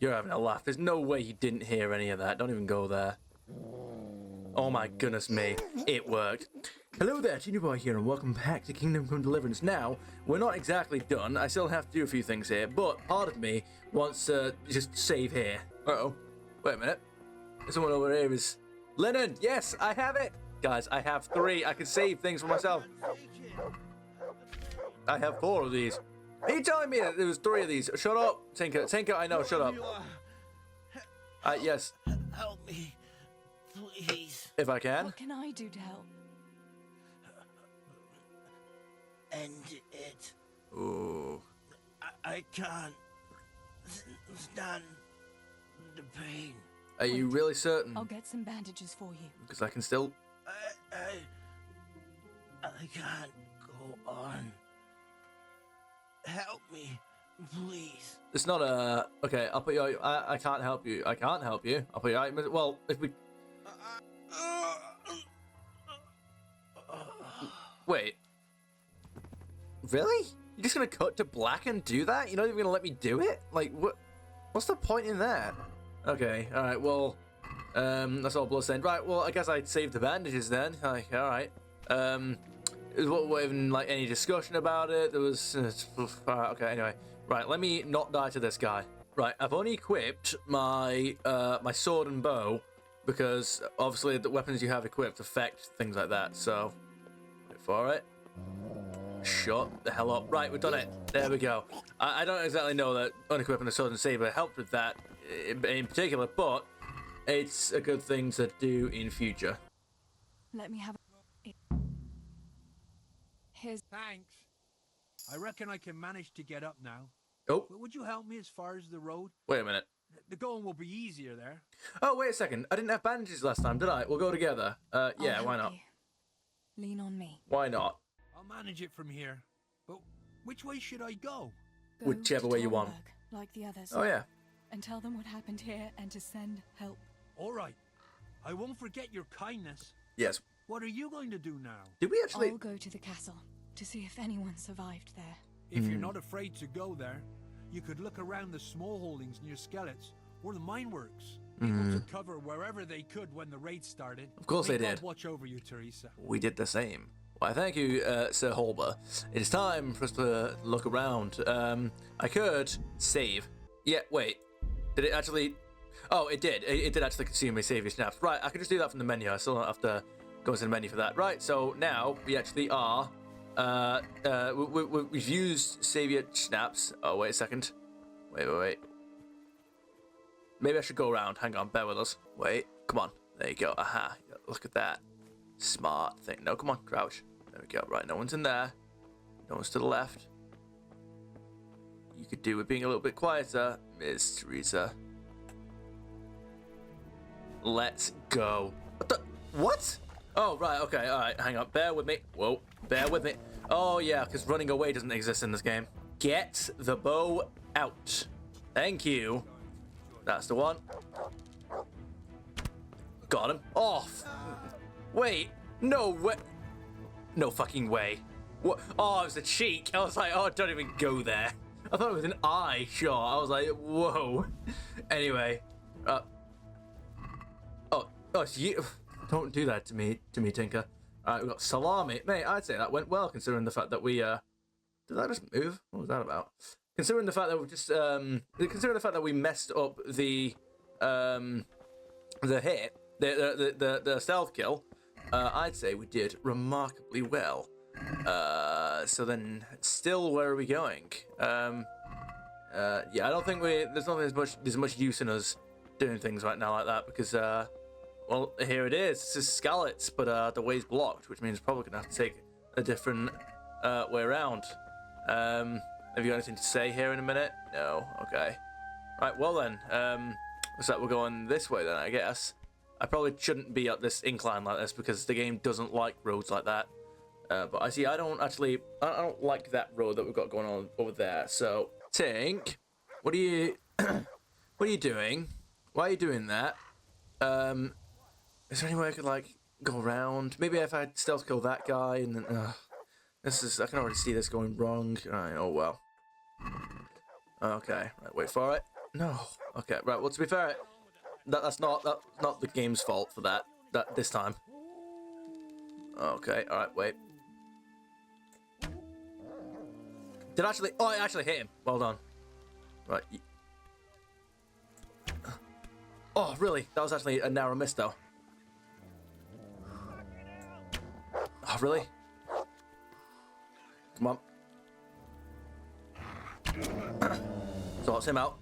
You're having a laugh. There's no way you didn't hear any of that. Don't even go there. Oh my goodness me. It worked. Hello there, Junior Boy here, and welcome back to Kingdom Come Deliverance. Now, we're not exactly done. I still have to do a few things here, but part of me wants to just save here. Uh-oh. Wait a minute. Someone over here is... Lennon! Yes, I have it! Guys, I have 3. I can save things for myself. I have 4 of these. Are you telling me that there was 3 of these? Shut up, Tinker. Tinker, I know, shut up. Yes. Help me, please. If I can. What can I do to help? End it. Ooh. I can't stand the pain. Are you really certain? I'll get some bandages for you. Because I can still... I can't go on. Help me, please. It's not a... Okay, I'll put you... I can't help you. I can't help you. I'll put you out... Well, if we... Wait. Really? You're just gonna cut to black and do that? You're not even gonna let me do it? Like, what? What's the point in that? Okay, alright, well... that's all bloodstained. Right, well, I guess I'd save the bandages then. Like, alright. There wasn't even like any discussion about it. There was okay. Anyway, right. Let me not die to this guy. Right. I've only equipped my my sword and bow because obviously the weapons you have equipped affect things like that. So wait for it. Shut the hell up. Right. We've done it. There we go. I don't exactly know that unequipping the sword and saber helped with that in particular, but it's a good thing to do in future. Let me have Here's... Thanks. I reckon I can manage to get up now. Oh. But would you help me as far as the road? Wait a minute. The going will be easier there. Oh, wait a second. I didn't have bandages last time, did I? We'll go together. Yeah, why not? Lean on me. Why not? I'll manage it from here. But which way should I go? Whichever way you want. Like the others. Oh, yeah. And tell them what happened here and to send help. All right. I won't forget your kindness. Yes. What are you going to do now? Did we actually... I'll go to the castle to see if anyone survived there. If you're not afraid to go there, you could look around the small holdings near Skalitz or the mine works. Able to cover wherever they could when the raid started. Of course May they God did. Watch over you, Teresa. We did the same. Why, thank you, Sir Holber. It is time for us to look around. I could save. Yeah, wait. Did it actually... Oh, it did. It did actually consume my saving snaps. Right, I can just do that from the menu. I still don't have to go into the menu for that. Right, so now we actually are... we've used Savior Snaps. Oh, wait a second. Wait. Maybe I should go around. Hang on, bear with us. Wait, come on. There you go. Aha, look at that. Smart thing. No, come on, crouch. There we go. Right, no one's in there. No one's to the left. You could do with being a little bit quieter, Miss Teresa. Let's go. What the? What? Oh, right, okay, alright, hang on. Bear with me. Whoa, bear with me. Oh, yeah, because running away doesn't exist in this game. Get the bow out. Thank you. That's the one. Got him. Off. Wait. No way. No fucking way. What? Oh, it was a cheek. I was like, oh, don't even go there. I thought it was an eye shot. I was like, whoa. Anyway. Oh, it's you. Don't do that to me, Tinker. Alright, we've got salami. Mate, I'd say that went well, considering the fact that we, Did that just move? What was that about? Considering the fact that we just, considering the fact that we messed up the hit, the stealth kill, I'd say we did remarkably well. So then, still, where are we going? Yeah, I don't think there's much use in us doing things right now like that, because, well, here it is. This is Skalitz, but the way's blocked, which means we're probably going to have to take a different way around. Have you got anything to say here in a minute? No? Okay. Right, well then, looks like we're going this way then, I guess. I probably shouldn't be up this incline like this because the game doesn't like roads like that. But I don't like that road that we've got going on over there. So, Tink, what are you doing? Why are you doing that? Is there any way I could, like, go around? Maybe if I stealth kill that guy and then... This is, I can already see this going wrong. Alright, oh well. Okay, right, wait for it. No. Okay, right, well, to be fair, that's not the game's fault for that this time. Okay, alright, wait. Did actually, oh, I actually hit him. Well done. Right. Oh, really? That was actually a narrow miss, though. Oh, really? Come on. So let's him out.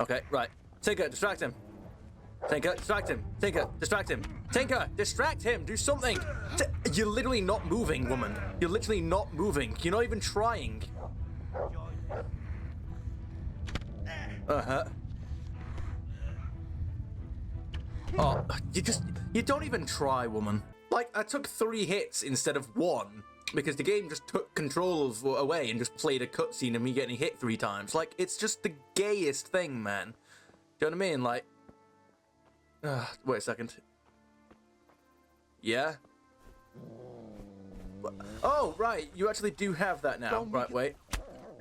Okay, right. Tinker, distract him. Tinker, distract him. Tinker, distract him. Tinker, distract him. Do something. You're literally not moving, woman. You're literally not moving. You're not even trying. Uh-huh. Oh, you don't even try, woman. Like, I took 3 hits instead of 1 because the game just took control away and just played a cutscene of me getting hit 3 times. Like, it's just the gayest thing, man. Do you know what I mean? Like, wait a second. Yeah? Oh, right, you actually do have that now. Right, wait.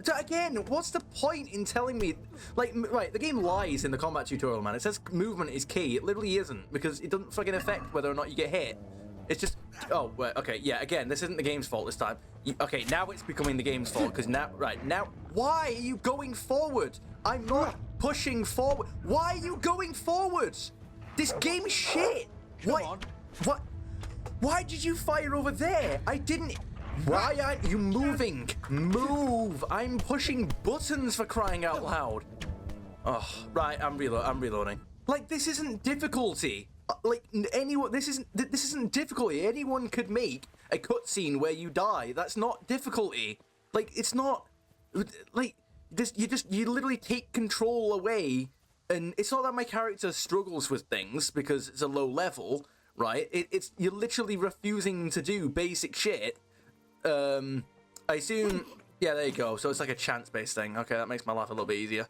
So again, what's the point in telling me, like, right, the game lies in the combat tutorial, man. It says movement is key. It literally isn't, because it doesn't fucking affect whether or not you get hit. It's just, oh, wait, okay, yeah, again, this isn't the game's fault this time. Okay, now it's becoming the game's fault, because now, right, now, why are you going forward? I'm not pushing forward. Why are you going forward? This game is shit. What? Why did you fire over there? I didn't. Why aren't you moving? Move! I'm pushing buttons, for crying out loud. Oh, right, I'm reloading. Like, this isn't difficulty. Like, this isn't difficulty. Anyone could make a cutscene where you die. That's not difficulty. Like, it's not, like, this, you literally take control away, and it's not that my character struggles with things because it's a low level, right? It's you're literally refusing to do basic shit. I assume, yeah, there you go. So it's like a chance-based thing. Okay, that makes my life a little bit easier.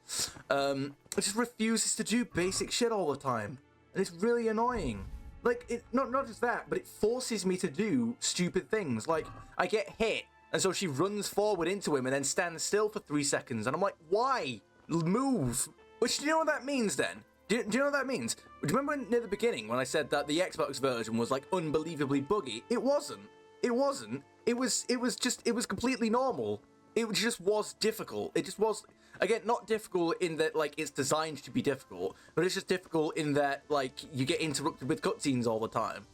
It just refuses to do basic shit all the time, and it's really annoying. Like, it not just that, but it forces me to do stupid things. Like, I get hit, and so she runs forward into him and then stands still for 3 seconds, and I'm like, why? Move. Which, do you know what that means then? Do you know what that means? Do you remember near the beginning when I said that the Xbox version was like unbelievably buggy? It wasn't. It wasn't. It was completely normal. It just was difficult. It just was, again, not difficult in that, like, it's designed to be difficult, but it's just difficult in that, like, you get interrupted with cutscenes all the time.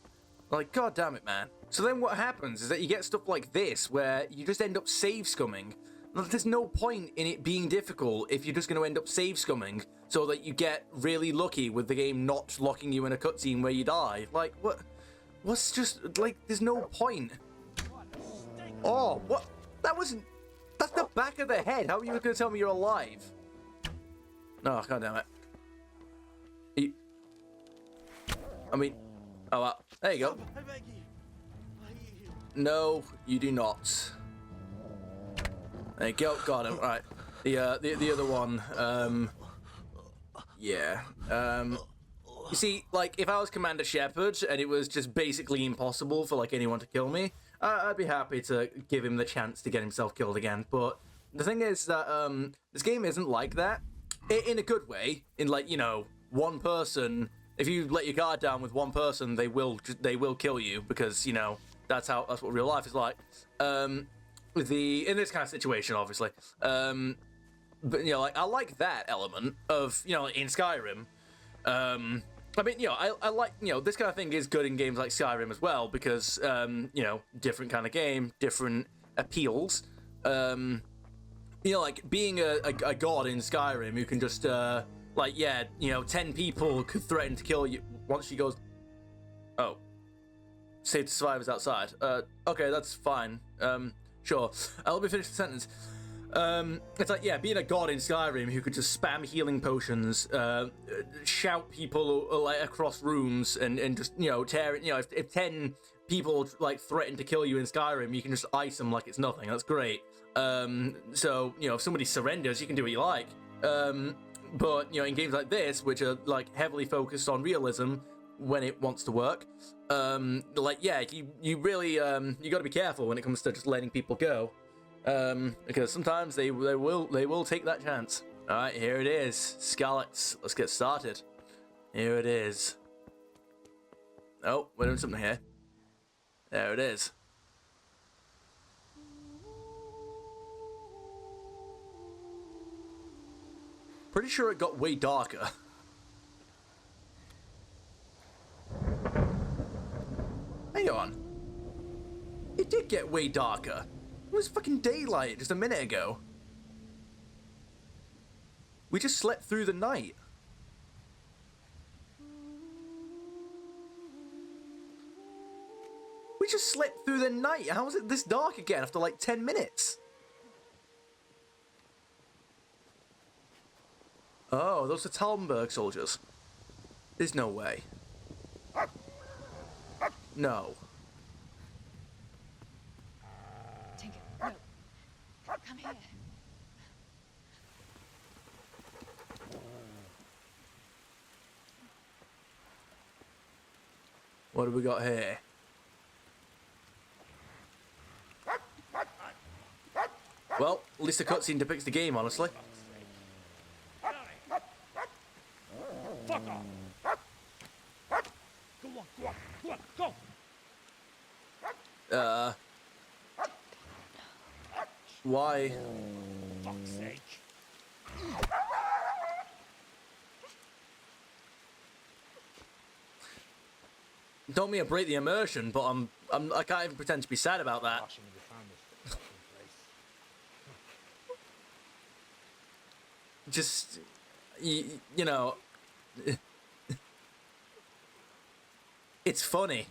Like, god damn it, man. So then what happens is that you get stuff like this, where you just end up save scumming. There's no point in it being difficult if you're just going to end up save scumming, so that you get really lucky with the game not locking you in a cutscene where you die. Like, what? What's just, like, there's no point. Oh, what? That's the back of the head. How are you going to tell me you're alive? No, god damn it. Oh, well, there you go. No, you do not. There you go, got him. Right, the other one, yeah. You see, like, if I was Commander Shepard and it was just basically impossible for, like, anyone to kill me, I'd be happy to give him the chance to get himself killed again. But the thing is that this game isn't like that, in a good way. In, like, you know, one person. If you let your guard down with one person, they will kill you, because, you know, that's what real life is like. In this kind of situation, obviously. But, you know, like, I like that element of, you know, in Skyrim. I mean, you know, I like, you know, this kind of thing is good in games like Skyrim as well, because, you know, different kind of game, different appeals. You know, like, being a god in Skyrim who can just, like, yeah, you know, 10 people could threaten to kill you once she goes, oh, save the survivors outside. Okay, that's fine. Sure. Let me finish the sentence. It's like, yeah, being a god in Skyrim who could just spam healing potions, shout people like across rooms, and just, you know, tear it. You know, if 10 people like threaten to kill you in Skyrim, you can just ice them like it's nothing. That's great. So, you know, if somebody surrenders, you can do what you like. But, you know, in games like this, which are like heavily focused on realism, when it wants to work. Like, yeah, you really you got to be careful when it comes to just letting people go, because sometimes they will take that chance. All right, here it is, Skalitz. Let's get started. Here it is. Oh, we're doing something here. There it is. Pretty sure it got way darker. Hang on. It did get way darker. It was fucking daylight just a minute ago. We just slept through the night. We just slept through the night. How was it this dark again after like 10 minutes? Oh, those are Talmberg soldiers. There's no way. No. Tinker, no. Come here. What have we got here? Well, at least the cutscene depicts the game, honestly. Fuck off! Go on, go on, go on, go! Why? Fuck's sake. Don't mean to break the immersion, but I can't even pretend to be sad about that. Just, you know, it's funny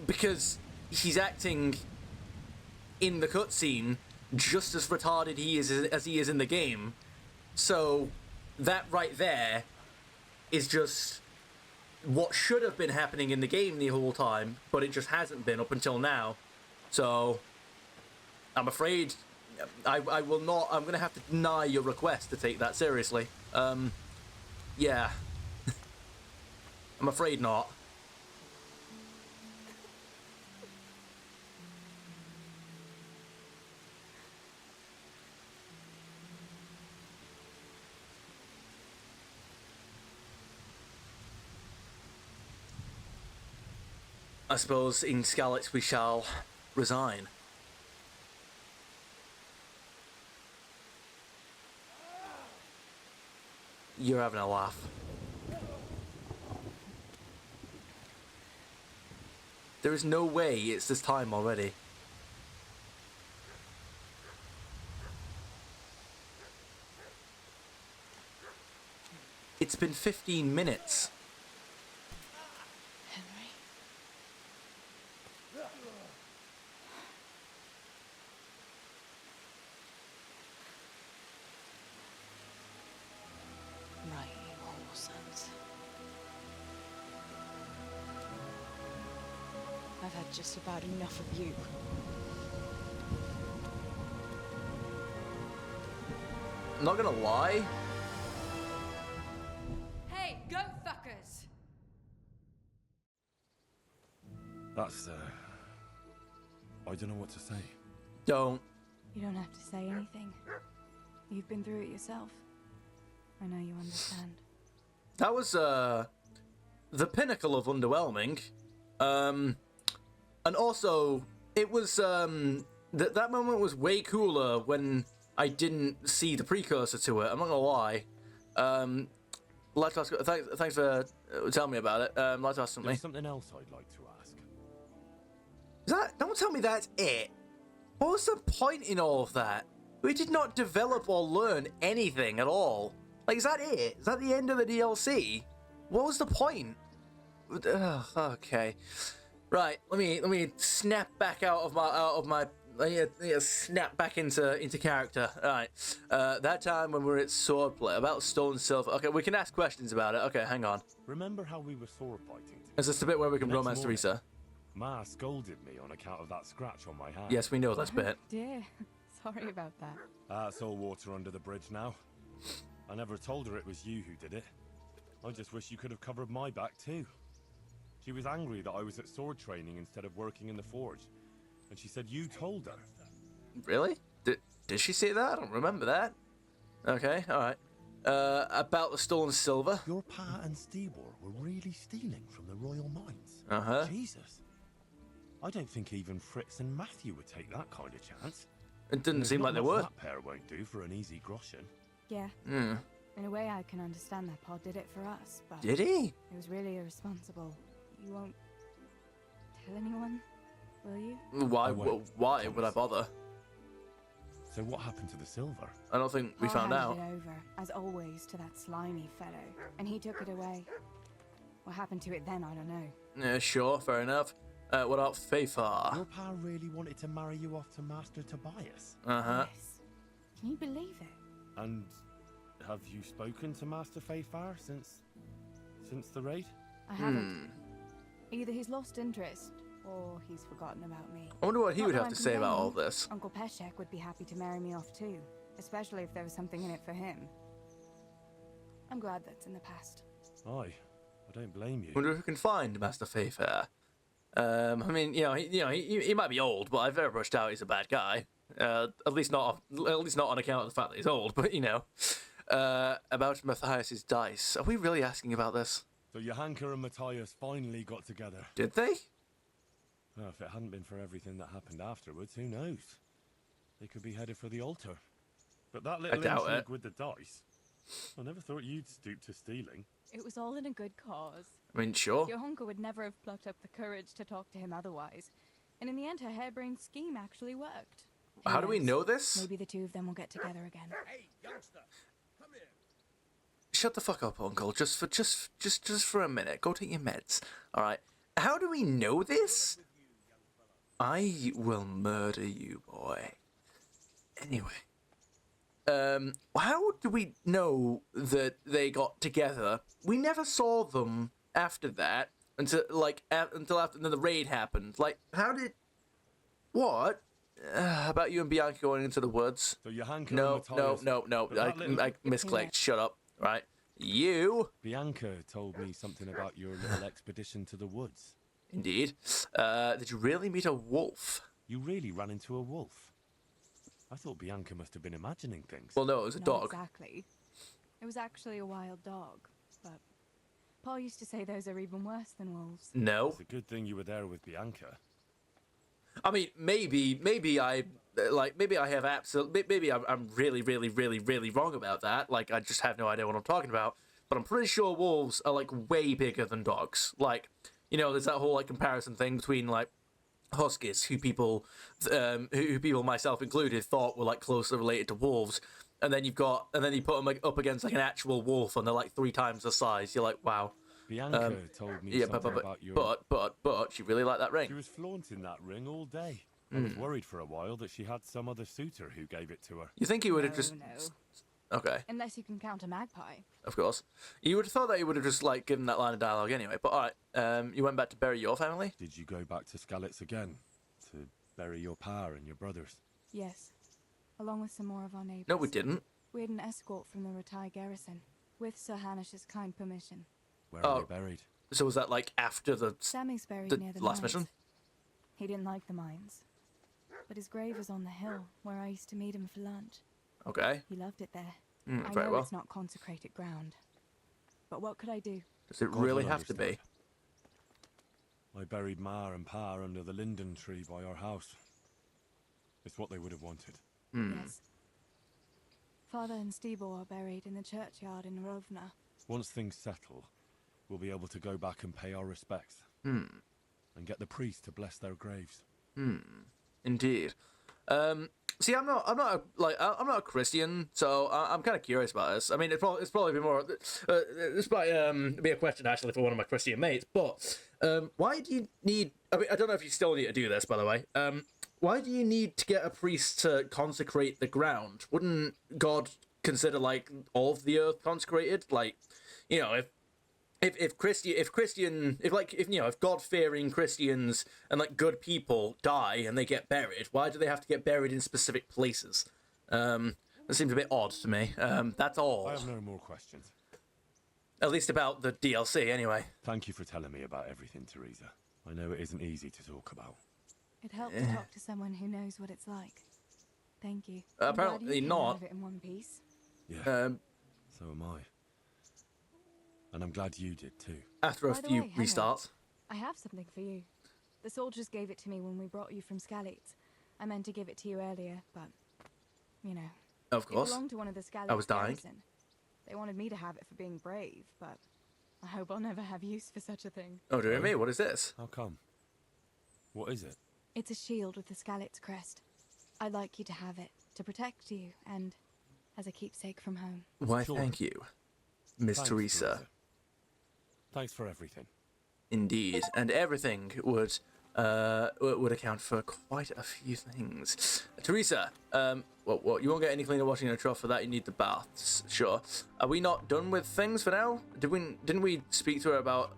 because he's acting in the cutscene just as retarded as he is in the game. So that right there is just what should have been happening in the game the whole time, but it just hasn't been up until now. So I'm afraid I will not. I'm gonna have to deny your request to take that seriously. Yeah. I'm afraid not. I suppose in Skalitz we shall resign. You're having a laugh. There is no way it's this time already. It's been 15 minutes. Henry? Right, you whole sons. I've had just about enough of you. I'm not gonna lie. Hey, go fuckers! That's, I don't know what to say. Don't. You don't have to say anything. You've been through it yourself. I know you understand. That was, the pinnacle of underwhelming. And also, it was, that moment was way cooler when I didn't see the precursor to it. I'm not gonna lie. Like to ask, thanks for telling me about it. Like to ask something. There's something else I'd like to ask. Is that? Don't tell me that's it. What was the point in all of that? We did not develop or learn anything at all. Like, is that it? Is that the end of the DLC? What was the point? Okay. Right. Let me snap back out of my. Snap back into character. All right. That time when we were at swordplay about stolen silver. Okay, we can ask questions about it. Okay, hang on. Remember how we were sword fighting? Is this the bit where we can Next romance morning. Teresa? Ma scolded me on account of that scratch on my hand. Yes, we know this bit. Dear, sorry about that. That's all water under the bridge now. I never told her it was you who did it. I just wish you could have covered my back too. She was angry that I was at sword training instead of working in the forge. And she said you told her. Really? Did she say that? I don't remember that. Okay, alright. About the stolen silver. Your pa and Stebor were really stealing from the royal mines. Uh-huh. Jesus. I don't think even Fritz and Matthew would take that kind of chance. It didn't There's seem not like they much were. That pair won't do for an easy groschen. Yeah. Hmm. In a way, I can understand that Pa did it for us, but Did he? it was really irresponsible. You won't tell anyone, will you? Why? I won't, Why would I bother? So what happened to the silver? I don't think we Pa found handed out. it over, as always, to that slimy fellow, and he took it away. What happened to it then, I don't know. Yeah, sure, fair enough. What about Fafar? Your pa really wanted to marry you off to Master Tobias. Uh-huh. Yes. Can you believe it? And have you spoken to Master Fafar since the raid? I haven't. Either he's lost interest, or he's forgotten about me. I wonder what he Not would that have I'm to say about all complaining. this. Uncle Peshek would be happy to marry me off too, especially if there was something in it for him. I'm glad that's in the past. Aye, I don't blame you. Wonder if we can find Master Fafar. I mean, he might be old, but I've never brushed out he's a bad guy. At least not on account of the fact that he's old. But about Matthias's dice. Are we really asking about this? So Johanka and Matthias finally got together. Did they? Well, if it hadn't been for everything that happened afterwards, who knows? They could be headed for the altar. But that little doubt intrigue it. with the dice, I never thought you'd stoop to stealing. It was all in a good cause. I mean, sure. Your uncle would never have plucked up the courage to talk to him otherwise. And in the end, her harebrained scheme actually worked. Who How do we knows? know this? Maybe the two of them will get together again. Shut the fuck up, Uncle. Just for a minute. Go take your meds. All right. How do we know this? I will murder you, boy. Anyway, how do we know that they got together? We never saw them after that until after the raid happened. Like, how did? What? About you and Bianca going into the woods? So Johanka No. and Matthias... But that little- I misclicked. Shut up. Right. You. Bianca told me something about your little expedition to the woods. Indeed. Did you really meet a wolf? You really ran into a wolf. I thought Bianca must have been imagining things. Well, no, it was a Not dog. exactly. It was actually a wild dog. But Paul used to say those are even worse than wolves. No. It's a good thing you were there with Bianca. I mean, maybe I have maybe I'm really wrong about that. Like, I just have no idea what I'm talking about. But I'm pretty sure wolves are like way bigger than dogs. Like, there's that whole like comparison thing between like huskies, who people, myself included, thought were like closely related to wolves, and then you put them like up against like an actual wolf, and they're like 3 times the size. You're like, wow. Bianca told me Yeah, something about your... but she really liked that ring. She was flaunting that ring all day. I was worried for a while that she had some other suitor who gave it to her. You think he would have No, just? no. Okay, Unless you can count a magpie. of course. You would have thought that he would have just like given that line of dialogue anyway. But all right, you went back to bury your family. Did you go back to Skalitz again? To bury your pa and your brothers? Yes, along with some more of our neighbors. No, we didn't. We had an escort from the retired garrison, with Sir Hanish's kind permission. Where are they buried? So was that like after the? Sammy's buried The near the last mines. mission? He didn't like the mines, but his grave is on the hill where I used to meet him for lunch. Okay. He loved it there. I Very know well. it's not consecrated ground, but what could I do? Does it God really will have to be? understand. I buried Ma and Pa under the linden tree by our house. It's what they would have wanted. Yes. Father and Stebo are buried in the churchyard in Rovna. Once things settle, we'll be able to go back and pay our respects. And get the priest to bless their graves. Indeed. See, I'm not a Christian, so I'm kind of curious about this. I mean, it's probably be more. This might be a question actually for one of my Christian mates. But why do you need? I mean, I don't know if you still need to do this, by the way. Why do you need to get a priest to consecrate the ground? Wouldn't God consider like all of the earth consecrated? Like, if God-fearing Christians and like good people die and they get buried, why do they have to get buried in specific places? That seems a bit odd to me. That's all. I have no more questions. At least about the DLC, anyway. Thank you for telling me about everything, Teresa. I know it isn't easy to talk about. It helped to talk to someone who knows what it's like. Thank you. I'm glad Apparently you came not. out of it in one piece. Yeah, so am I. And I'm glad you did too. After a By the few way, Henry, restarts. I have something for you. The soldiers gave it to me when we brought you from Skalitz. I meant to give it to you earlier, but, you know. Of It course. belonged to one of the Skalitz I was dying. garrison. They wanted me to have it for being brave, but I hope I'll never have use for such a thing. Oh, dear me, what is this? How come? What is it? It's a shield with the Skalitz crest. I'd like you to have it, to protect you, and as a keepsake from home. Why, Sure. thank you, Miss Thanks, Teresa. Thanks for everything. Indeed, and everything would account for quite a few things. Teresa, what? You won't get any cleaner washing in a trough for that. You need the baths, sure. Are we not done with things for now? Didn't we speak to her about?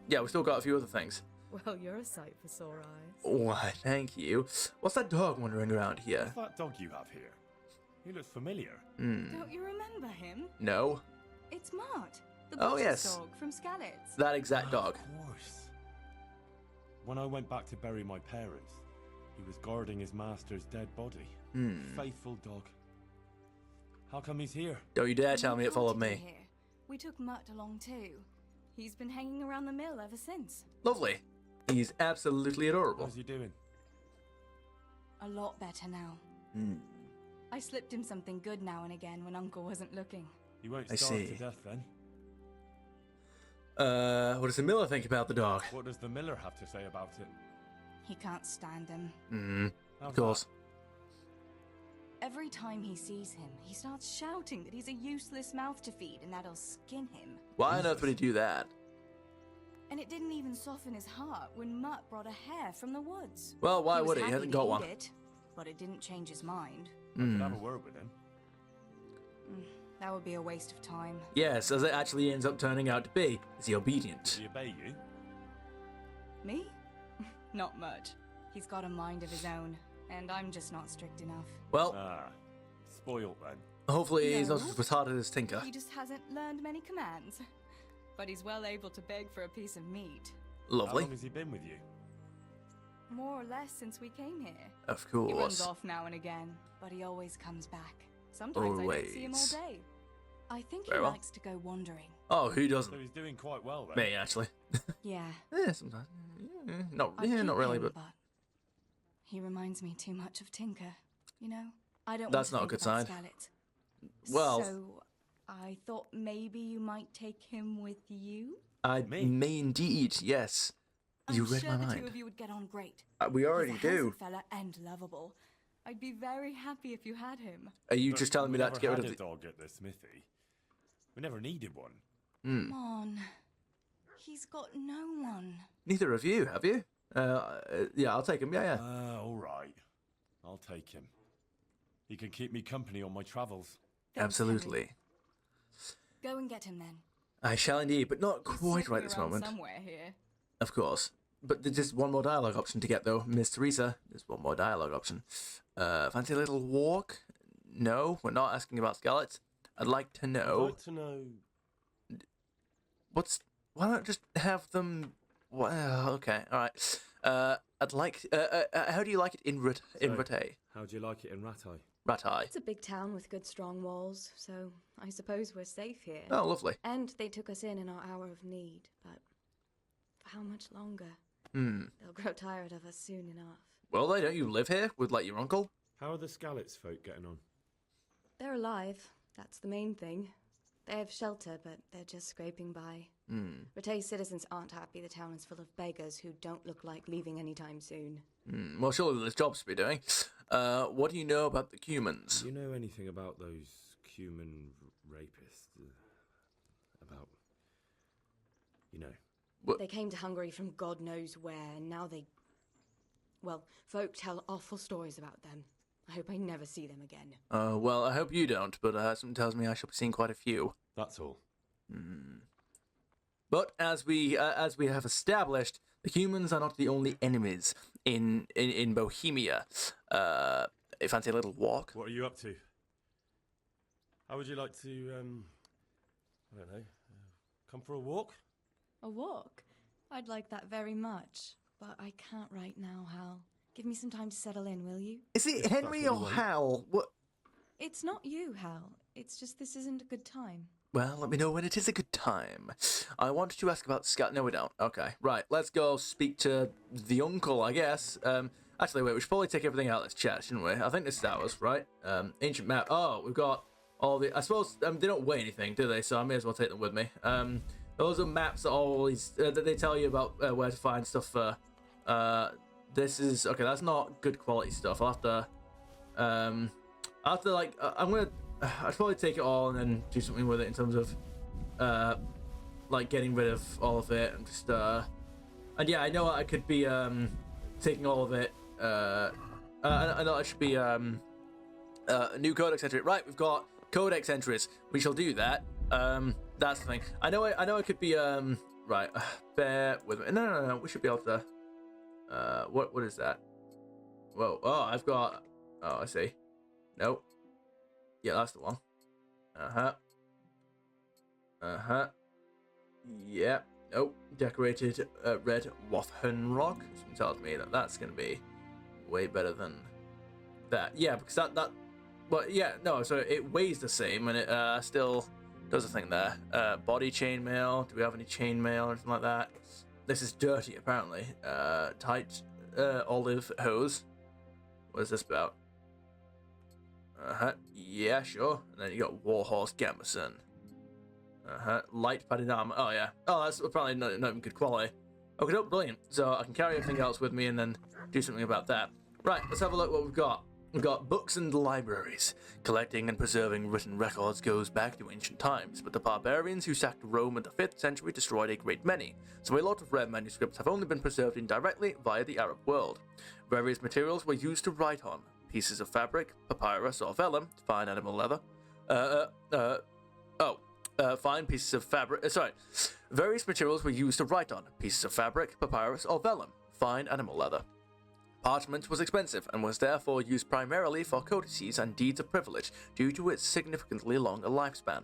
Yeah, we still got a few other things. Well, you're a sight for sore eyes. Why, thank you. What's that dog wandering around here? What's that dog you have here? He looks familiar. Don't you remember him? No, It's Mart, the Oh, boss's yes. dog from Skalitz. that exact dog. Of course. When I went back to bury my parents, he was guarding his master's dead body. Faithful dog. How come he's here? Don't you dare We tell me it followed planted me. you here. We took Mutt along too. He's been hanging around the mill ever since. Lovely. He's absolutely adorable. How's he doing? A lot better now. I slipped him something good now and again when Uncle wasn't looking. He won't I starve to see. death then. What does the miller think about the dog? What does the miller have to say about it? He can't stand him. How's Of course. Every time he sees him, he starts shouting that he's a useless mouth to feed and that'll skin him. Why on earth would he do that? And it didn't even soften his heart when Mutt brought a hare from the woods. Well, why was would he? He happy hasn't to got eat one. It, but it didn't change his mind. I could have a word with him. That would be a waste of time. Yes, as it actually ends up turning out to be. Is he Does obedient? he obey you? Me? Not much. He's got a mind of his own, and I'm just not strict enough. Well, Ah, spoilt then. hopefully he's not No. as retarded as Tinker. He just hasn't learned many commands. But he's well able to beg for a piece of meat. How Lovely. long has he been with you? More or less since we came here. Of He runs course. off now and again, but he always comes back. Sometimes I don't see him all Always. day. I think he Very well. likes to go wandering. Oh, who So doesn't? he's doing quite well then. Me, actually. Yeah. Yeah, sometimes. Not, I yeah, keep not really, him, but he reminds me too much of Tinker. You know, I don't. That's want not to a think good about sign. Skalitz. Well- So I thought maybe you might take him with you. I Me? may indeed, yes. You I'm read sure my the two mind. of you would get on great. We already He's a do. handsome fella and lovable. I'd be very happy if you had him. Are you But just telling me we that to get never rid of had the... a dog at the smithy. We never needed one. Come on. He's got no one. Neither of you, have you? Yeah, I'll take him. Yeah, yeah. All right. I'll take him. He can keep me company on my travels. Thanks, Absolutely. Henry. Go and get him then. I shall indeed, but not He's quite sniffing right this around moment. Somewhere here. Of course. But there's just one more dialogue option to get, though. Miss Teresa, there's one more dialogue option. Fancy a little walk? No, we're not asking about Skalitz. I'd like to I'd know... like to know. Why not just have them... Well, okay, alright. I'd like... how do you like it in Rattay? How do you like it in Rattay? Rattay. It's a big town with good strong walls, so I suppose we're safe here. Oh, lovely. And they took us in our hour of need, but for how much longer? Hmm. They'll grow tired of us soon enough. Well, don't you live here with, like, your uncle? How are the Skalitz folk getting on? They're alive. That's the main thing. They have shelter, but they're just scraping by. Rattay's citizens aren't happy the town is full of beggars who don't look like leaving anytime soon. Well, surely there's jobs to be doing. What do you know about the humans? Do you know anything about those human rapists? About, you know. They came to Hungary from God knows where, and now they... Well, folk tell awful stories about them. I hope I never see them again. Well, I hope you don't, but something tells me I shall be seeing quite a few. That's all. But as we have established, the humans are not the only enemies in Bohemia. Fancy a little walk? What are you up to? How would you like to, I don't know, Come for a walk? A walk? I'd like that very much. But I can't right now, Hal. Give me some time to settle in, will you? Is it If Henry that's what or you want. Hal? What? It's not you, Hal. It's just this isn't a good time. Well, let me know when it is a good time. I wanted to ask about Scat. No, we don't. Okay, right. Let's go speak to the uncle, I guess. Actually, wait. We should probably take everything out of this chat, shouldn't we? I think this is ours, right? Ancient map. Oh, we've got all the. I suppose they don't weigh anything, do they? So I may as well take them with me. Those are maps that always that they tell you about where to find stuff. This is okay. That's not good quality stuff. I'll have to. I'm gonna. I'd probably take it all and then do something with it in terms of, like getting rid of all of it and just. And yeah, I know I could be taking all of it. I know I should be a new codex entry. Right, we've got codex entries. We shall do that. That's the thing. I know I could be right. Bear with me. No. We should be able to. What is that? Whoa. Oh, I've got. Oh, I see. Nope. Yeah, that's the one. Yeah. Nope. Decorated red Wathern rock. Something tells me that that's gonna be way better than that. Yeah, because that. But yeah, no. So it weighs the same, and it still does the thing there. Body chainmail. Do we have any chainmail or anything like that? This is dirty, apparently. Tight olive hose. What is this about? Yeah, sure. And then you got Warhorse Gambeson. Light padded armor. Oh, yeah. Oh, that's probably not even good quality. Okay, no, brilliant. So I can carry everything else with me and then do something about that. Right, let's have a look what we've got. We've got books and libraries. Collecting and preserving written records goes back to ancient times, but the barbarians who sacked Rome in the 5th century destroyed a great many, so a lot of rare manuscripts have only been preserved indirectly via the Arab world. Various materials were used to write on. Pieces of fabric, papyrus or vellum, fine animal leather. Fine pieces of fabric. Various materials were used to write on. Pieces of fabric, papyrus or vellum, fine animal leather. Parchment was expensive and was therefore used primarily for codices and deeds of privilege due to its significantly longer lifespan.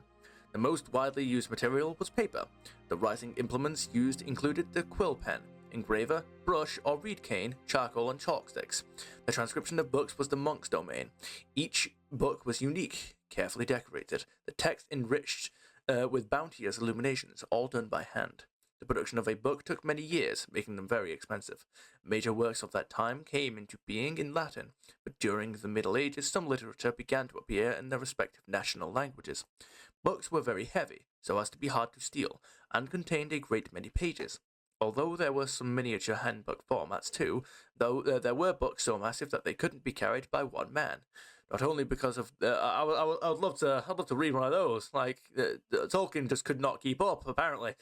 The most widely used material was paper. The writing implements used included the quill pen, engraver, brush or reed cane, charcoal and chalk sticks. The transcription of books was the monk's domain. Each book was unique, carefully decorated, the text enriched with bounteous illuminations, all done by hand. The production of a book took many years, making them very expensive. Major works of that time came into being in Latin, but during the Middle Ages some literature began to appear in their respective national languages. Books were very heavy, so as to be hard to steal, and contained a great many pages. Although there were some miniature handbook formats too, though there were books so massive that they couldn't be carried by one man. Not only because of I would love to read one of those. Like Tolkien just could not keep up apparently.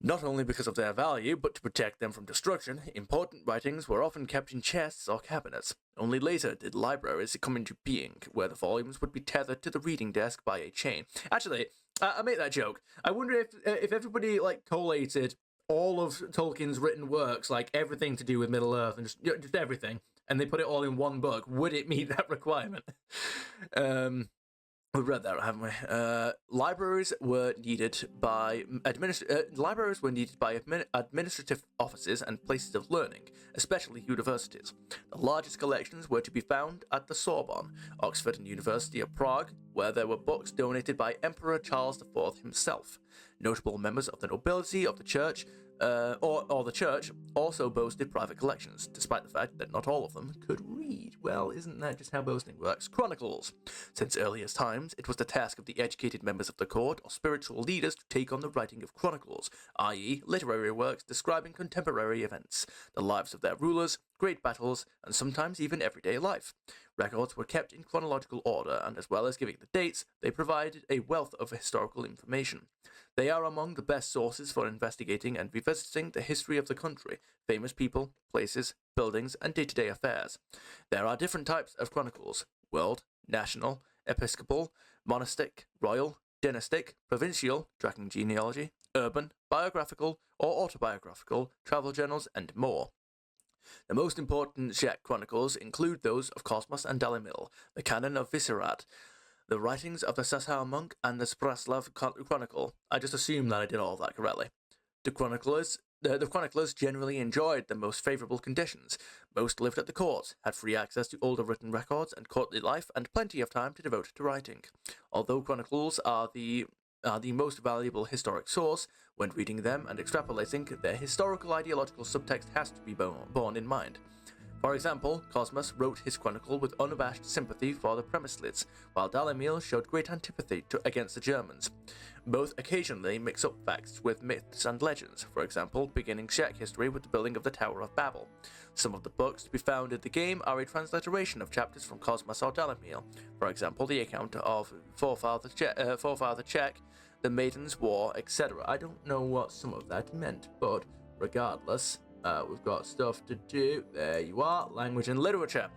Not only because of their value, but to protect them from destruction, important writings were often kept in chests or cabinets. Only later did libraries come into being, where the volumes would be tethered to the reading desk by a chain. Actually, I make that joke. I wonder if everybody like collated all of Tolkien's written works, like everything to do with Middle Earth, and just everything, and they put it all in one book, would it meet that requirement? We've read that, haven't we? Libraries were needed by administrative offices and places of learning, especially universities. The largest collections were to be found at the Sorbonne, Oxford and University of Prague, where there were books donated by Emperor Charles IV himself. Notable members of the nobility of the church or the church also boasted private collections, despite the fact that not all of them could read. Well, isn't that just how boasting works? Chronicles. Since earliest times, it was the task of the educated members of the court or spiritual leaders to take on the writing of chronicles, i.e. literary works describing contemporary events, the lives of their rulers, great battles, and sometimes even everyday life. Records were kept in chronological order, and as well as giving the dates, they provided a wealth of historical information. They are among the best sources for investigating and revisiting the history of the country, famous people, places, buildings, and day-to-day affairs. There are different types of chronicles: world, national, episcopal, monastic, royal, dynastic, provincial, tracking genealogy, urban, biographical, or autobiographical, travel journals, and more. The most important Czech chronicles include those of Cosmas and Dalimil, the canon of Vyšehrad, The writings of the Sasau monk and the Spraslav Chronicle. I just assumed that I did all of that correctly. The chroniclers generally enjoyed the most favourable conditions. Most lived at the court, had free access to older written records and courtly life, and plenty of time to devote to writing. Although chronicles are the most valuable historic source, when reading them and extrapolating, their historical ideological subtext has to be borne in mind. For example, Cosmas wrote his chronicle with unabashed sympathy for the Premislids, while Dalimil showed great antipathy against the Germans. Both occasionally mix up facts with myths and legends, for example, beginning Czech history with the building of the Tower of Babel. Some of the books to be found in the game are a transliteration of chapters from Cosmas or Dalimil, for example, the account of Forefather Czech, the Maiden's War, etc. I don't know what some of that meant, but regardless, we've got stuff to do. There you are. Language and literature.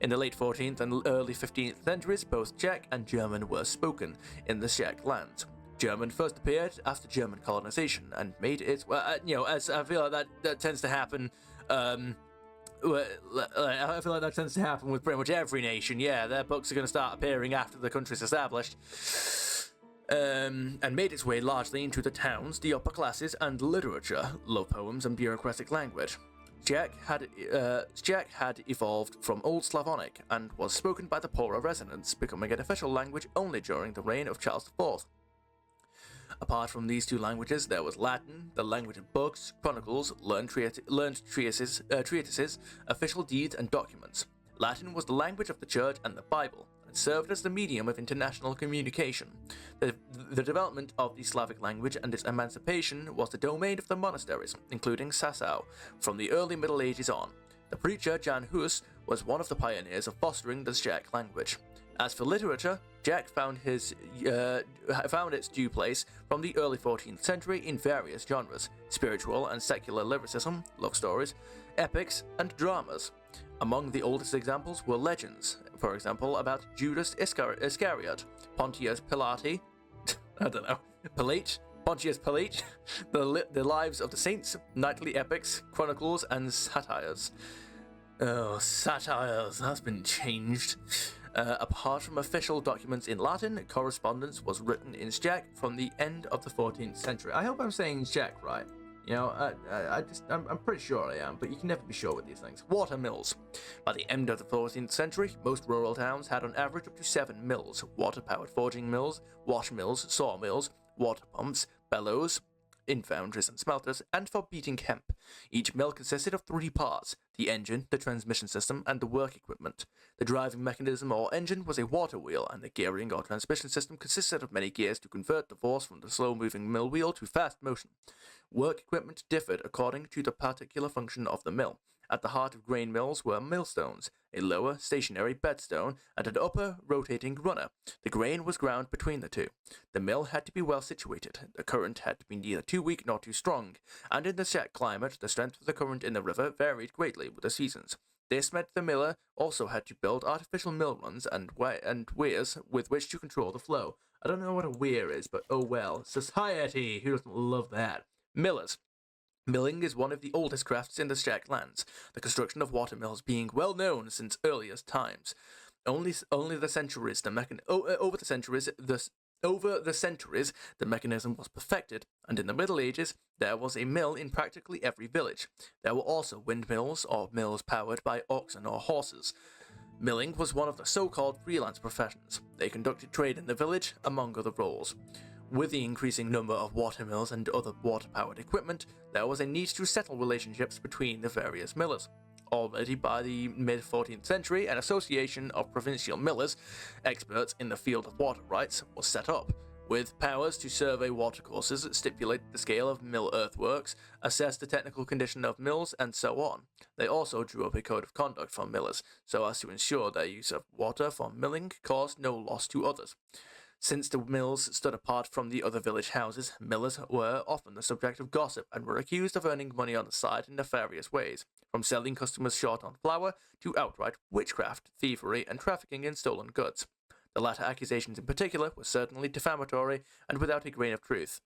In the late 14th and early 15th centuries, both Czech and German were spoken in the Czech lands. German first appeared after German colonization and made its, as I feel like that tends to happen. I feel like that tends to happen with pretty much every nation. Yeah, their books are going to start appearing after the country's established. And made its way largely into the towns, the upper classes, and literature, love poems, and bureaucratic language. Czech had evolved from Old Slavonic and was spoken by the poorer residents, becoming an official language only during the reign of Charles IV. Apart from these two languages, there was Latin, the language of books, chronicles, learned treatises, official deeds, and documents. Latin was the language of the Church and the Bible, and served as the medium of international communication. The development of the Slavic language and its emancipation was the domain of the monasteries, including Sasau, from the early Middle Ages on. The preacher Jan Hus was one of the pioneers of fostering the Czech language. As for literature, Czech found its due place from the early 14th century in various genres: spiritual and secular lyricism, love stories, epics, and dramas. Among the oldest examples were legends, for example, about Judas Iscariot, Pontius Pilate, Pontius Pilate, the lives of the saints, knightly epics, chronicles, and satires. Oh, satires, that's been changed. Apart from official documents in Latin, correspondence was written in Czech from the end of the 14th century. I hope I'm saying Czech right. I'm pretty sure I am, but you can never be sure with these things. Water mills. By the end of the 14th century, most rural towns had on average up to 7 mills: water-powered forging mills, wash mills, sawmills, water pumps, bellows, in foundries and smelters, and for beating hemp. Each mill consisted of 3 parts: the engine, the transmission system, and the work equipment. The driving mechanism or engine was a water wheel, and the gearing or transmission system consisted of many gears to convert the force from the slow-moving mill wheel to fast motion. Work equipment differed according to the particular function of the mill. At the heart of grain mills were millstones, a lower, stationary bedstone, and an upper, rotating runner. The grain was ground between the two. The mill had to be well situated. The current had to be neither too weak nor too strong, and in the Czech climate, the strength of the current in the river varied greatly with the seasons. This meant the miller also had to build artificial mill runs and weirs with which to control the flow. I don't know what a weir is, but oh well. Society! Who doesn't love that? Millers. Milling is one of the oldest crafts in the Czech lands, the construction of watermills being well known since earliest times. Over the centuries, the mechanism was perfected, and in the Middle Ages, there was a mill in practically every village. There were also windmills, or mills powered by oxen or horses. Milling was one of the so-called freelance professions. They conducted trade in the village, among other roles. With the increasing number of watermills and other water-powered equipment, there was a need to settle relationships between the various millers. Already by the mid-14th century, an association of provincial millers, experts in the field of water rights, was set up, with powers to survey watercourses, stipulate the scale of mill earthworks, assess the technical condition of mills, and so on. They also drew up a code of conduct for millers, so as to ensure their use of water for milling caused no loss to others. Since the mills stood apart from the other village houses, millers were often the subject of gossip and were accused of earning money on the side in nefarious ways, from selling customers short on flour to outright witchcraft, thievery, and trafficking in stolen goods. The latter accusations in particular were certainly defamatory and without a grain of truth.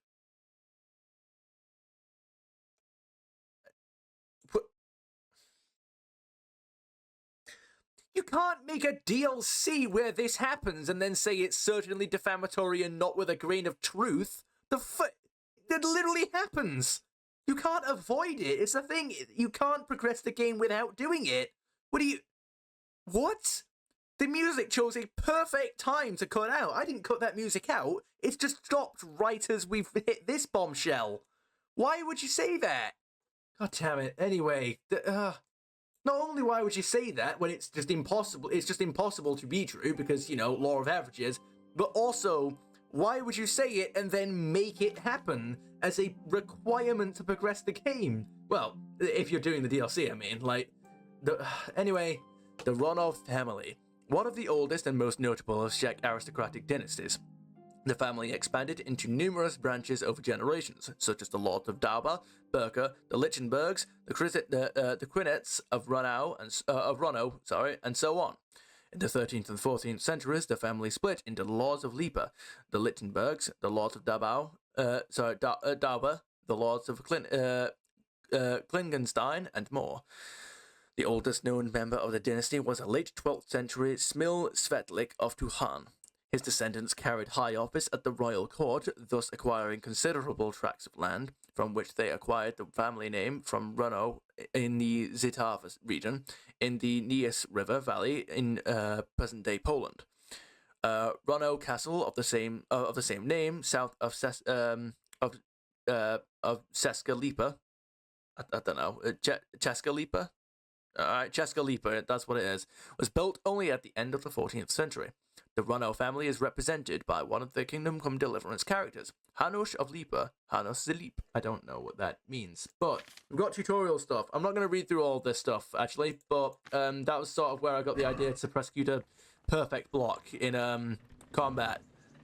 You can't make a DLC where this happens and then say it's certainly defamatory and not with a grain of truth. That literally happens. You can't avoid it. It's a thing. You can't progress the game without doing it. What? The music chose a perfect time to cut out. I didn't cut that music out. It's just stopped right as we've hit this bombshell. Why would you say that? God damn it. Anyway, not only why would you say that when it's just impossible to be true because, law of averages, but also, why would you say it and then make it happen as a requirement to progress the game? Well, if you're doing the DLC, I mean, anyway, the Ronov family. One of the oldest and most notable of Czech aristocratic dynasties. The family expanded into numerous branches over generations, such as the Lords of Dauber, Berka, the Lichtenbergs, the Quinets of Ronau, and so on. In the 13th and 14th centuries, the family split into the Lords of Lippe, the Lichtenbergs, the Lords of Dauber, the Lords of Klingenstein, and more. The oldest known member of the dynasty was a late 12th century Smil Svetlik of Tuhan. His descendants carried high office at the royal court, thus acquiring considerable tracts of land, from which they acquired the family name from Runo in the Zitava region, in the Nies River Valley in present-day Poland. Runo Castle of the same name, south of Skalipa. I don't know, Skalipa. Alright, Skalipa, that's what it is, was built only at the end of the 14th century. The Runo family is represented by one of the Kingdom Come Deliverance characters, Hanush of Lipa, Hanush Zilip. I don't know what that means, but we've got tutorial stuff. I'm not going to read through all this stuff, actually, but that was sort of where I got the idea to prosecute a perfect block in combat,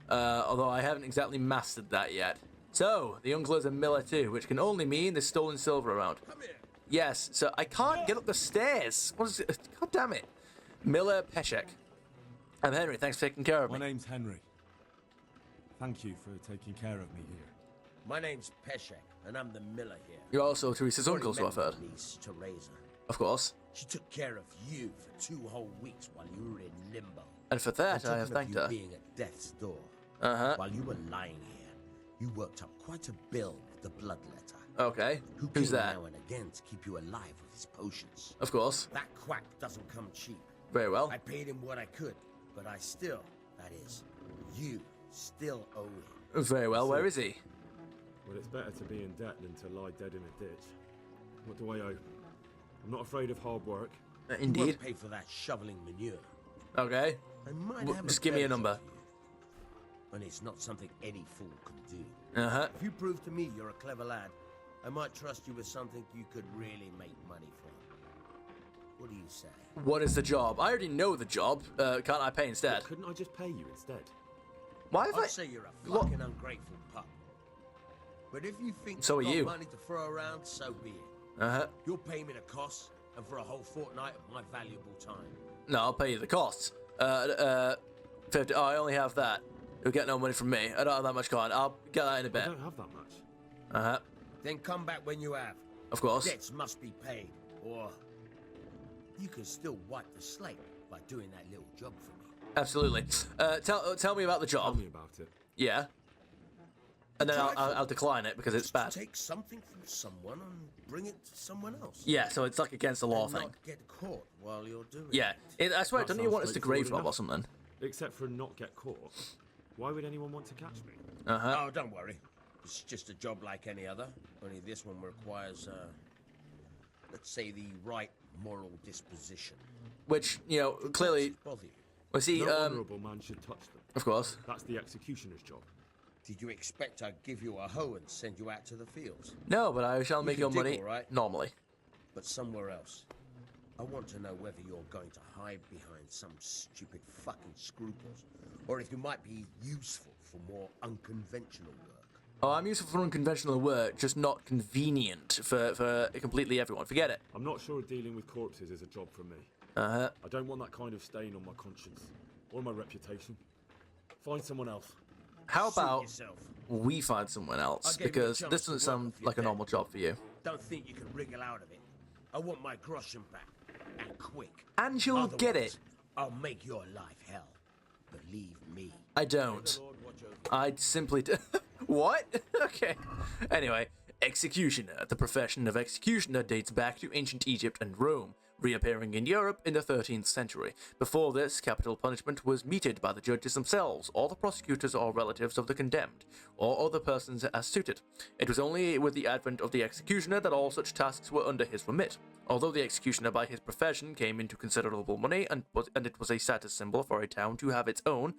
although I haven't exactly mastered that yet. So, the uncle is a miller too, which can only mean there's stolen silver around. Yes, so I can't get up the stairs. What is it? God damn it. Miller Peshek. I'm Henry, thanks for taking care of me. My name's Henry. Thank you for taking care of me here. My name's Peshek, and I'm the miller here. You're also Teresa's uncle, so I've heard. Niece, Teresa. Of course. She took care of you for 2 whole weeks while you were in limbo. And for that, I have thanked her. Being at death's door. While you were lying here, you worked up quite a bill with the bloodletter. Okay. Who's that? Now and again to keep you alive with his potions. Of course. That quack doesn't come cheap. Very well. I paid him what I could, but I still, you still owe him. Very well. Where is he? Well, it's better to be in debt than to lie dead in a ditch. What do I owe? I'm not afraid of hard work. Indeed. You won't pay for that shoveling manure. Okay. I might have just give me a number. And it's not something any fool can do. If you prove to me you're a clever lad, I might trust you with something you could really make money from. What do you say? What is the job? I already know the job. Can't I pay instead? Well, couldn't I just pay you instead? Why have I'd say you're a fucking ungrateful pup. But if you think you've got money to throw around, so be it. You'll pay me the costs, and for a whole fortnight of my valuable time. No, I'll pay you the costs. 50. Oh, I only have that. You'll get no money from me. I don't have that much coin. I'll get that in a bit. I don't have that much. Then come back when you have. Of course. Debts must be paid, or you can still wipe the slate by doing that little job for me. Absolutely. Tell me about the job. Tell me about it. Yeah. And then I'll decline it because it's bad. Take something from someone and bring it to someone else. Yeah, so it's like against the law thing. Not get caught while you're doing it. Yeah, I swear, don't you want us to grave rob or something? Except for not get caught. Why would anyone want to catch me? Oh, don't worry. It's just a job like any other. Only this one requires, let's say, the right moral disposition. Which, clearly. Bother you? Well, see, no honourable man should touch them. Of course. That's the executioner's job. Did you expect I'd give you a hoe and send you out to the fields? No, but I shall make your money right? normally. But somewhere else. I want to know whether you're going to hide behind some stupid fucking scruples, or if you might be useful for more unconventional work. Oh, I'm useful for unconventional work, just not convenient for completely everyone. Forget it. I'm not sure dealing with corpses is a job for me. I don't want that kind of stain on my conscience or my reputation. Find someone else. How about we find someone else? Because this doesn't sound like a normal job for you. Don't think you can wriggle out of it. I want my groschen back. and quick. And you'll get it. I'll make your life hell. Believe me. I don't. I simply do. What? Okay. Anyway, executioner. The profession of executioner dates back to ancient Egypt and Rome, reappearing in Europe in the 13th century. Before this, capital punishment was meted by the judges themselves, or the prosecutors or relatives of the condemned, or other persons as suited. It was only with the advent of the executioner that all such tasks were under his remit. Although the executioner by his profession came into considerable money and it was a status symbol for a town to have its own,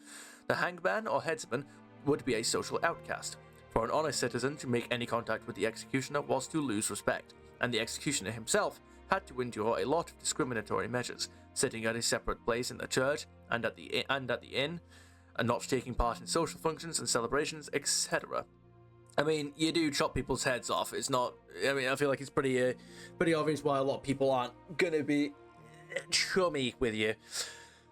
the hangman or headsman would be a social outcast. For an honest citizen to make any contact with the executioner was to lose respect, and the executioner himself had to endure a lot of discriminatory measures, sitting at a separate place in the church and at the inn, and not taking part in social functions and celebrations, etc. I mean, you do chop people's heads off. It's not. I mean, I feel like it's pretty obvious why a lot of people aren't gonna be chummy with you.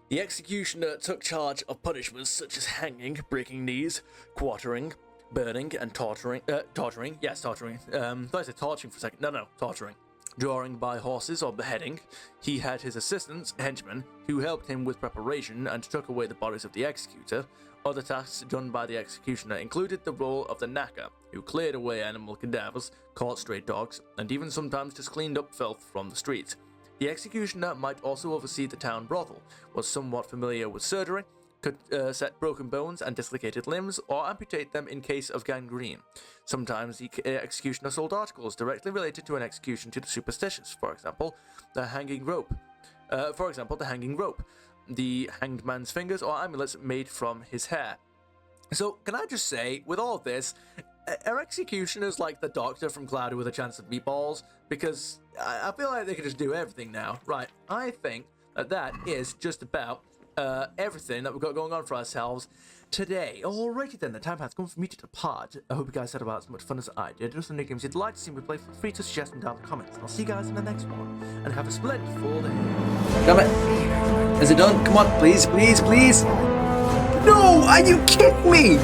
The executioner took charge of punishments such as hanging, breaking knees, quartering, burning, and torturing. Yes, torturing. Thought I said torturing for a second. No, torturing. Drawing by horses or beheading. He had his assistants, henchmen, who helped him with preparation and took away the bodies of the executor. Other tasks done by the executioner included the role of the knacker, who cleared away animal cadavers, caught stray dogs, and even sometimes just cleaned up filth from the streets. The executioner might also oversee the town brothel, was somewhat familiar with surgery, could set broken bones and dislocated limbs, or amputate them in case of gangrene. Sometimes the executioner sold articles directly related to an execution to the superstitious, for example, the hanging rope. The hanged man's fingers or amulets made from his hair. So, can I just say, with all this, are executioners like the doctor from Cloudy with a Chance of Meatballs? Because I feel like they could just do everything now. Right, I think that is just about everything that we've got going on for ourselves today. Alrighty then, the time has come for me to depart. I hope you guys had about as much fun as I did. If there are any games you'd like to see me play, feel free to suggest them down in the comments. I'll see you guys in the next one, and have a splendid full day. Damn it! Is it done? Come on, please, please, please! No! Are you kidding me?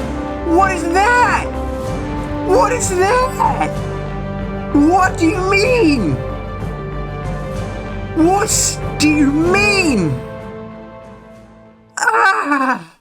What is that? What is that? What do you mean? What do you mean? Ah!